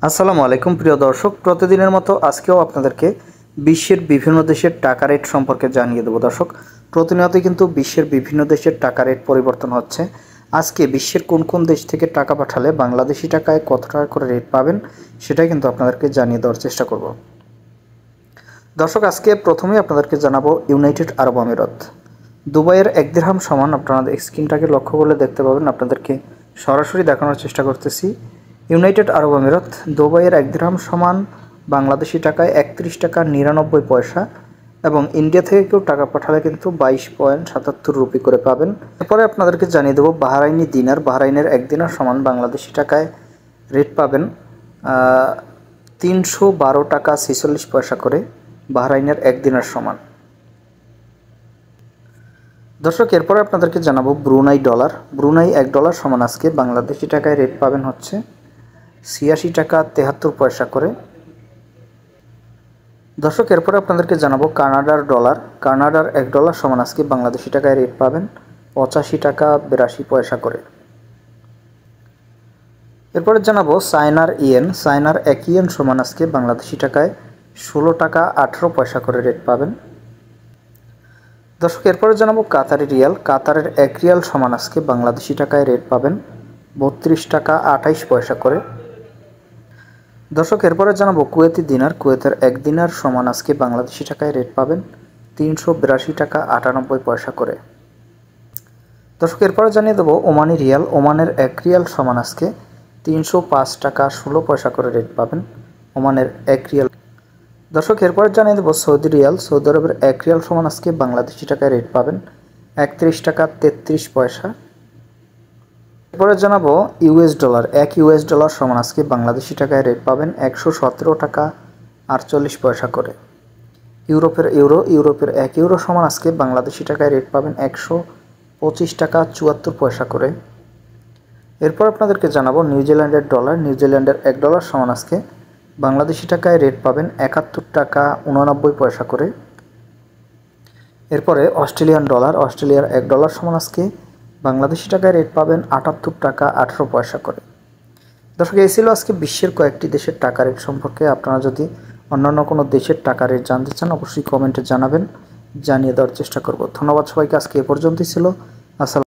আসসালামু আলাইকুম প্রিয় দর্শক, প্রতিদিনের মতো আজকেও আপনাদেরকে বিশ্বের বিভিন্ন দেশের টাকা রেট সম্পর্কে জানিয়ে দেব। দর্শক, প্রতিনিয়তই কিন্তু বিশ্বের বিভিন্ন দেশের টাকা রেট পরিবর্তন হচ্ছে। আজকে বিশ্বের কোন কোন দেশ থেকে টাকা পাঠালে বাংলাদেশি টাকায় কত টাকা করে রেট পাবেন সেটাই কিন্তু আপনাদেরকে জানিয়ে দেওয়ার চেষ্টা করব। দর্শক, আজকে প্রথমেই আপনাদেরকে জানাবো ইউনাইটেড আরব আমিরাত। দুবাইয়ের 1 দিরহাম সমান, আপনারা স্ক্রিনটাকে লক্ষ্য করলে দেখতে পাবেন, আপনাদেরকে সরাসরি দেখানোর চেষ্টা করতেছি। ইউনাইটেড আরব আমিরাত দুবাইয়ের 1 দিরহাম সমান বাংলাদেশি টাকায় 31 টাকা 99 পয়সা, এবং ইন্ডিয়া থেকে কেউ টাকা পাঠালে কিন্তু 22.77 রুপি করে পাবেন। এরপরে আপনাদেরকে জানিয়ে দেবো বাহরাইনি দিনার। বাহরাইনের 1 দিনার সমান বাংলাদেশি টাকায় রেট পাবেন 312 টাকা 46 পয়সা করে, বাহরাইনের 1 দিনার সমান। দর্শক, এরপরে আপনাদেরকে জানাবো ব্রুনাই ডলার। ব্রুনাই $1 সমান আজকে বাংলাদেশি টাকায় রেট পাবেন হচ্ছে 86 টাকা 73 পয়সা করে। দর্শক, এরপরে আপনাদেরকে জানাবো কানাডার ডলার। কানাডার $1 সমান আজকে বাংলাদেশি টাকায় রেট পাবেন 85 টাকা 82 পয়সা করে। এরপরে জানাবো চায়নার ইয়েন। চায়নার 1 ইয়েন সমান আজকে বাংলাদেশি টাকায় 16 টাকা 18 পয়সা করে রেট পাবেন। দর্শক, এরপরে জানাবো কাতারি রিয়াল। কাতারের 1 রিয়াল সমান আজকে বাংলাদেশি টাকায় রেট পাবেন 32 টাকা 28 পয়সা করে। দর্শক, এরপরে জানাবো কুয়েতি দিনার। কুয়েতের 1 দিনার সমান আজকে বাংলাদেশি টাকায় রেট পাবেন 382 টাকা 98 পয়সা করে। দর্শক, এরপরে জানিয়ে দেবো ওমানি রিয়াল। ওমানের 1 রিয়াল সমান আজকে 305 টাকা 16 পয়সা করে রেট পাবেন ওমানের 1 রিয়াল। দর্শক, এরপরে জানিয়ে দেবো সৌদি রিয়াল। সৌদি আরবের 1 রিয়াল সমান আজকে বাংলাদেশি টাকায় রেট পাবেন 31 টাকা 33 পয়সা। এরপরে জানাবো ইউএস ডলার। 1 ইউএস ডলার সমান আজকে বাংলাদেশি টাকায় রেট পাবেন 117 টাকা 48 পয়সা করে। ইউরোপের ইউরো। ইউরোপের 1 ইউরো সমান আজকে বাংলাদেশি টাকায় রেট পাবেন 125 টাকা 74 পয়সা করে। এরপর আপনাদেরকে জানাবো নিউজিল্যান্ডের ডলার। নিউজিল্যান্ডের $1 সমান আজকে বাংলাদেশি টাকায় রেট পাবেন 71 টাকা 89 পয়সা করে। এরপরে অস্ট্রেলিয়ান ডলার। অস্ট্রেলিয়ার $1 সমান আজকে বাংলাদেশি টাকায় রেট পাবেন 78 টাকা 18 পয়সা করে। দর্শক, এই ছিল আজকে বিশ্বের কয়েকটি দেশের টাকা রেট সম্পর্কে। আপনারা যদি অন্যান্য কোনো দেশের টাকা রেট জানতে চান অবশ্যই কমেন্টে জানাবেন, জানিয়ে দেওয়ার চেষ্টা করব। ধন্যবাদ সবাইকে। আজকে এ পর্যন্তই ছিল। আসসালাম।